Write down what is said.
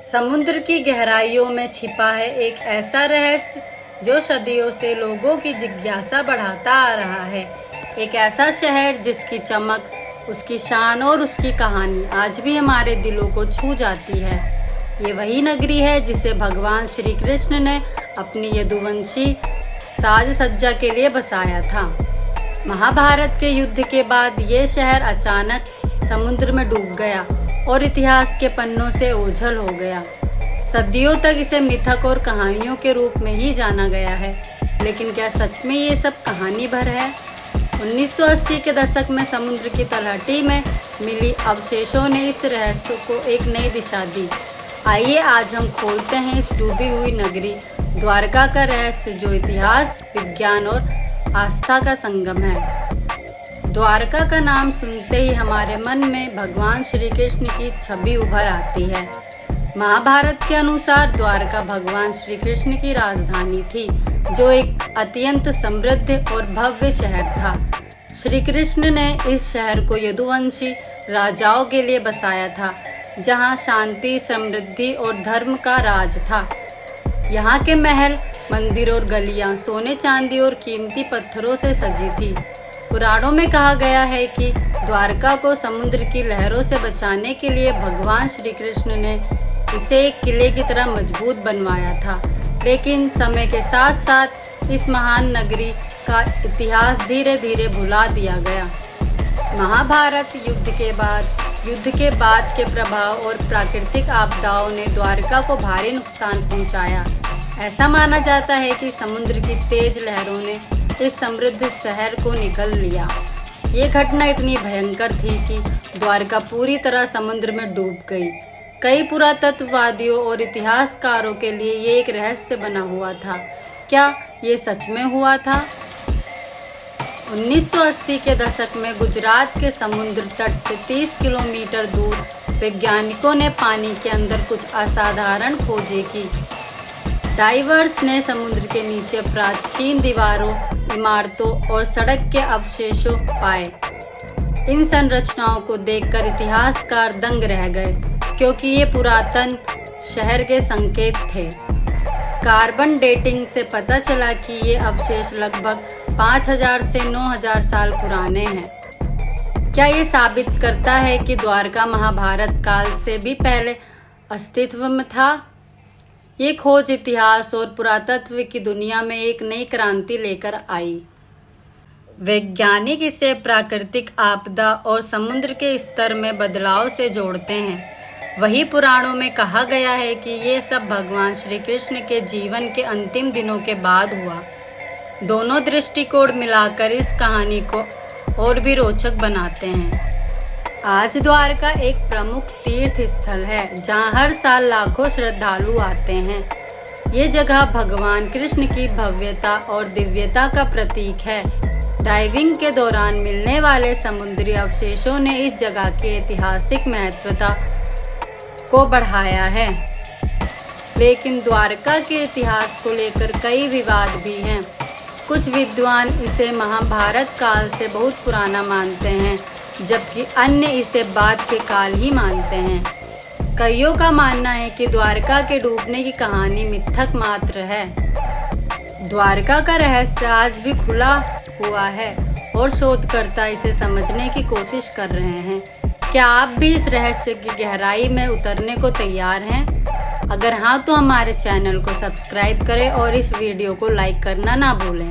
समुद्र की गहराइयों में छिपा है एक ऐसा रहस्य जो सदियों से लोगों की जिज्ञासा बढ़ाता आ रहा है। एक ऐसा शहर जिसकी चमक, उसकी शान और उसकी कहानी आज भी हमारे दिलों को छू जाती है। ये वही नगरी है जिसे भगवान श्री कृष्ण ने अपनी यदुवंशी साज सज्जा के लिए बसाया था। महाभारत के युद्ध के बाद ये शहर अचानक समुद्र में डूब गया और इतिहास के पन्नों से ओझल हो गया। सदियों तक इसे मिथक और कहानियों के रूप में ही जाना गया है, लेकिन क्या सच में ये सब कहानी भर है? 1980 के दशक में समुद्र की तलहटी में मिली अवशेषों ने इस रहस्य को एक नई दिशा दी। आइए आज हम खोलते हैं इस डूबी हुई नगरी द्वारका का रहस्य, जो इतिहास, विज्ञान और आस्था का संगम है। द्वारका का नाम सुनते ही हमारे मन में भगवान श्री कृष्ण की छवि उभर आती है। महाभारत के अनुसार द्वारका भगवान श्री कृष्ण की राजधानी थी, जो एक अत्यंत समृद्ध और भव्य शहर था। श्री कृष्ण ने इस शहर को यदुवंशी राजाओं के लिए बसाया था, जहां शांति, समृद्धि और धर्म का राज था। यहाँ के महल, मंदिर और गलियां सोने, चांदी और कीमती पत्थरों से सजी थी। पुराणों में कहा गया है कि द्वारका को समुद्र की लहरों से बचाने के लिए भगवान श्री कृष्ण ने इसे एक किले की तरह मजबूत बनवाया था। लेकिन समय के साथ साथ इस महान नगरी का इतिहास धीरे धीरे भुला दिया गया। महाभारत युद्ध के बाद के प्रभाव और प्राकृतिक आपदाओं ने द्वारका को भारी नुकसान पहुंचाया। ऐसा माना जाता है कि समुद्र की तेज लहरों ने इस समृद्ध शहर को निगल लिया। ये घटना इतनी भयंकर थी कि द्वारका पूरी तरह समुद्र में डूब गई। कई पुरातत्ववादियों और इतिहासकारों के लिए ये एक रहस्य बना हुआ था। क्या ये सच में हुआ था? 1980 के दशक में गुजरात के समुद्र तट से 30 किलोमीटर दूर वैज्ञानिकों ने पानी के अंदर कुछ असाधारण खोजें की। डाइवर्स ने समुद्र के नीचे प्राचीन दीवारों, इमारतों और सड़क के अवशेषों पाए। इन संरचनाओं को देखकर इतिहासकार दंग रह गए, क्योंकि ये पुरातन शहर के संकेत थे। कार्बन डेटिंग से पता चला कि ये अवशेष लगभग 5000 से 9000 साल पुराने हैं। क्या ये साबित करता है कि द्वारका महाभारत काल से भी पहले अस्तित्व में था? ये खोज इतिहास और पुरातत्व की दुनिया में एक नई क्रांति लेकर आई। वैज्ञानिक इसे प्राकृतिक आपदा और समुद्र के स्तर में बदलाव से जोड़ते हैं। वही पुराणों में कहा गया है कि ये सब भगवान श्री कृष्ण के जीवन के अंतिम दिनों के बाद हुआ। दोनों दृष्टिकोण मिलाकर इस कहानी को और भी रोचक बनाते हैं। आज द्वारका एक प्रमुख तीर्थ स्थल है, जहां हर साल लाखों श्रद्धालु आते हैं। ये जगह भगवान कृष्ण की भव्यता और दिव्यता का प्रतीक है। डाइविंग के दौरान मिलने वाले समुद्री अवशेषों ने इस जगह की ऐतिहासिक महत्वता को बढ़ाया है। लेकिन द्वारका के इतिहास को लेकर कई विवाद भी हैं। कुछ विद्वान इसे महाभारत काल से बहुत पुराना मानते हैं, जबकि अन्य इसे बाद के काल ही मानते हैं। कईयों का मानना है कि द्वारका के डूबने की कहानी मिथक मात्र है। द्वारका का रहस्य आज भी खुला हुआ है और शोधकर्ता इसे समझने की कोशिश कर रहे हैं। क्या आप भी इस रहस्य की गहराई में उतरने को तैयार हैं? अगर हाँ, तो हमारे चैनल को सब्सक्राइब करें और इस वीडियो को लाइक करना ना भूलें।